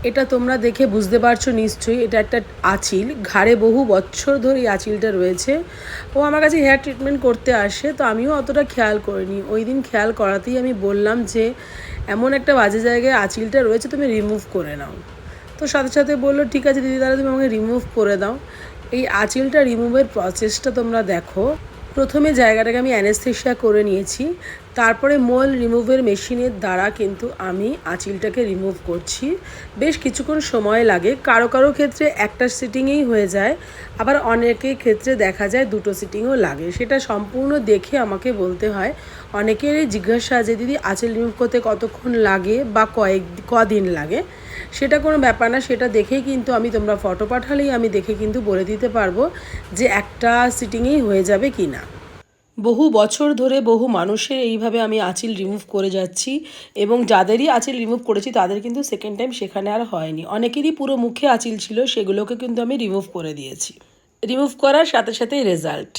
এটা তোমরা দেখে বুঝতে পারছো নিশ্চয়ই, এটা একটা আঁচিল। ঘাড়ে বহু বছর ধরে এই আঁচিলটা রয়েছে। ও আমার কাছে হেয়ার ট্রিটমেন্ট করতে আসে, তো আমিও অতটা খেয়াল করিনি। ওই দিন খেয়াল করাতেই আমি বললাম যে এমন একটা বাজে জায়গায় আঁচিলটা রয়েছে, তুমি রিমুভ করে নাও। তো সাথে সাথে বললো ঠিক আছে দিদি, তাহলে তুমি আমাকে রিমুভ করে দাও। এই আঁচিলটা রিমুভের প্রসেসটা তোমরা দেখো। প্রথমে জায়গাটাকে আমি অ্যানেস্থেশিয়া করে নিয়েছি, তারপরে মোল রিমুভের মেশিনের দ্বারা কিন্তু আমি আঁচিলটাকে রিমুভ করছি। বেশ কিছুক্ষণ সময় লাগে, কারো কারো ক্ষেত্রে একটা সিটিংয়েই হয়ে যায়, আবার অনেকের ক্ষেত্রে দেখা যায় দুটো সিটিংও লাগে। সেটা সম্পূর্ণ দেখে আমাকে বলতে হয়। অনেকেরই জিজ্ঞাসা যে দিদি আঁচিল রিমুভ করতে কতক্ষণ লাগে বা কদিন লাগে, সেটা কোনো ব্যাপার না। সেটা দেখেই কিন্তু আমি, তোমরা ফটো পাঠালেই আমি দেখে কিন্তু বলে দিতে পারবো যে একটা সিটিংয়েই হয়ে যাবে কি না। বহু বছর ধরে বহু মানুষের এইভাবে আমি আঁচিল রিমুভ করে যাচ্ছি, এবং যাদেরই আঁচিল রিমুভ করেছি তাদের কিন্তু সেকেন্ড টাইম সেখানে আর হয়নি। অনেকেরই পুরো মুখে আঁচিল ছিল, সেগুলোকে কিন্তু আমি রিমুভ করে দিয়েছি। রিমুভ করার সাথে সাথেই রেজাল্ট।